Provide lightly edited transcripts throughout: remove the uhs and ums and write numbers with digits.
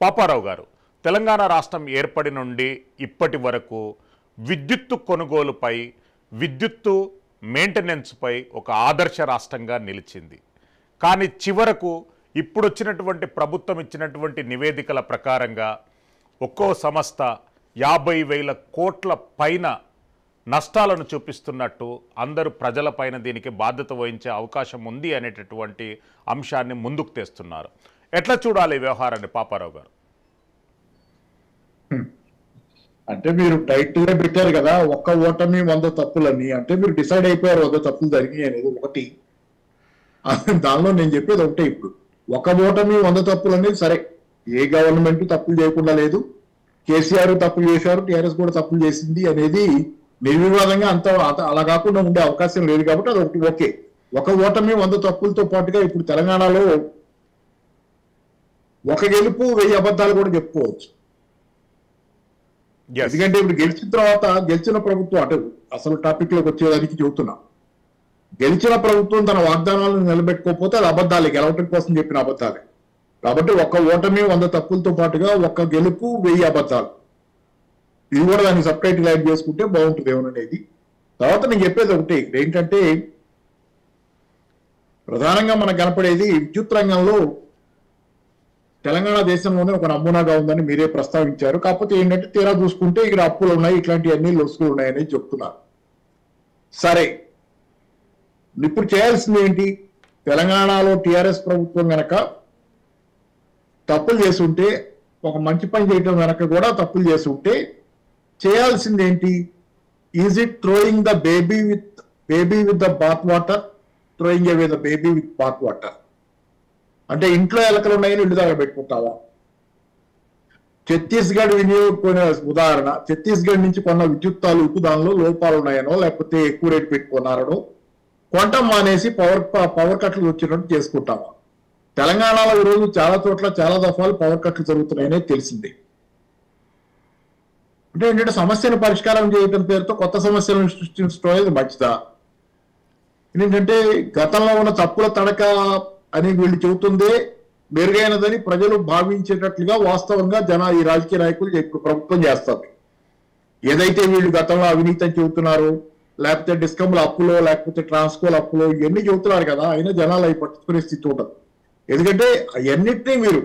పాపారావు గారు, తెలంగాణ రాష్ట్రం ఏర్పడి నుండి ఇప్పటి వరకు విద్యుత్తు కొనుగోలుపై, విద్యుత్తు మెయింటెనెన్స్పై ఒక ఆదర్శ రాష్ట్రంగా నిలిచింది. కానీ చివరకు ఇప్పుడు వచ్చినటువంటి ప్రభుత్వం ఇచ్చినటువంటి నివేదికల ప్రకారంగా ఒక్కో సంస్థ 50,000 కోట్ల పైన నష్టాలను చూపిస్తున్నట్టు, అందరూ ప్రజలపైన దీనికి బాధ్యత వహించే అవకాశం ఉంది అనేటటువంటి అంశాన్ని ముందుకు తెస్తున్నారు. ఎట్లా చూడాలి ఈ వ్యవహారాన్ని పాపారావు గారు? అంటే మీరు టైటిల్ పెట్టారు కదా, ఒక్క ఓటమి 100 తప్పులని. అంటే మీరు డిసైడ్ అయిపోయారు 100 తప్పులు జరిగినాయి అనేది ఒకటి. దానిలో నేను చెప్పేది ఒకటే, ఇప్పుడు ఒక ఓటమి 100 తప్పులు అనేది సరే, ఏ గవర్నమెంట్ తప్పులు చేయకుండా లేదు, కేసీఆర్ తప్పులు చేశారు, టీఆర్ఎస్ కూడా తప్పులు చేసింది అనేది నిర్వివాదంగా అంత అలా కాకుండా ఉండే అవకాశం లేదు కాబట్టి అది ఒకటి ఓకే. ఒక ఓటమి 100 తప్పులతో పాటుగా ఇప్పుడు తెలంగాణలో ఒక గెలుపు 1000 అబద్ధాలు కూడా చెప్పుకోవచ్చు. ఎందుకంటే ఇప్పుడు గెలిచిన తర్వాత గెలిచిన ప్రభుత్వం, అంటే అసలు టాపిక్ లోకి వచ్చేదానికి చెబుతున్నా, గెలిచిన ప్రభుత్వం తన వాగ్దానాలను నిలబెట్టుకోకపోతే అది అబద్ధాలే, గెలవటం కోసం చెప్పిన అబద్ధాలే. కాబట్టి ఒక్క ఓటమి 100 తప్పులతో పాటుగా ఒక్క గెలుపు 1000 అబద్ధాలు, ఇది కూడా దాన్ని సపరేట్ లైట్ చేసుకుంటే బాగుంటుంది ఏమనేది. తర్వాత నేను చెప్పేది ఒకటి ఏంటంటే, ప్రధానంగా మనకు కనపడేది విద్యుత్ రంగంలో తెలంగాణ దేశంలోనే ఒక నమూనాగా ఉందని మీరే ప్రస్తావించారు. కాకపోతే ఏంటంటే తీరా చూసుకుంటే ఇక్కడ అప్పులు ఉన్నాయి, ఇట్లాంటివన్నీ లొసుగులు ఉన్నాయని చెప్తున్నారు. సరే, ఇప్పుడు చేయాల్సింది ఏంటి? తెలంగాణలో టీఆర్ఎస్ ప్రభుత్వం గనక తప్పులు చేసి ఉంటే, ఒక మంచి పని చేయడం వెనక కూడా తప్పులు చేసి ఉంటే చేయాల్సింది ఏంటి? Is it throwing the baby with the bath water, throwing away the baby with bath water? అంటే ఇంట్లో ఎలకలు ఉన్నాయని ఇల్లు దగ్గర పెట్టుకుంటావా? ఛత్తీస్గఢ్ వినియోగ ఉదాహరణ, ఛత్తీస్గఢ్ నుంచి కొన్న విద్యుత్ తాలూకు దానిలో లోపాలు ఉన్నాయనో లేకపోతే ఎక్కువ రేటు పెట్టుకున్నారనో కొనటం మానేసి పవర్ కట్లు వచ్చినట్టు చేసుకుంటావా? తెలంగాణలో ఈరోజు చాలా చోట్ల చాలా దఫాలు పవర్ కట్లు జరుగుతున్నాయనే తెలిసింది. అంటే ఏంటంటే సమస్యను పరిష్కారం చేయడం పేరుతో కొత్త సమస్యలను సృష్టించడం అనేది మంచిదా? ఏంటంటే గతంలో ఉన్న తప్పుల తడక అని వీళ్ళు చెబుతుందే మెరుగైనదని ప్రజలు భావించేటట్లుగా వాస్తవంగా ఈ రాజకీయ నాయకులు ప్రభుత్వం చేస్తారు. ఏదైతే వీళ్ళు గతంలో అవినీతి అని చెబుతున్నారు, లేకపోతే డిస్కమ్ల అప్పులో, లేకపోతే ట్రాన్స్కోల్ అప్పులో, ఇవన్నీ చెబుతున్నారు కదా, అయినా జనాలు అవి పట్టుకునే స్థితి ఉండదు. ఎందుకంటే అవన్నిటినీ మీరు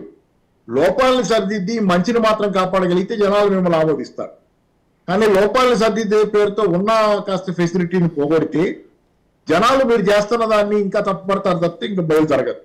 లోపాలను సరిదిద్ది మంచిని మాత్రం కాపాడగలిగితే జనాలు మిమ్మల్ని ఆమోదిస్తారు. కానీ లోపాలను సరిదిద్దే పేరుతో ఉన్న కాస్త ఫెసిలిటీని పోగొడితే జనాలు మీరు చేస్తున్న దాన్ని ఇంకా తప్పుపడతారు తప్పితే ఇంకా బయలు జరగదు.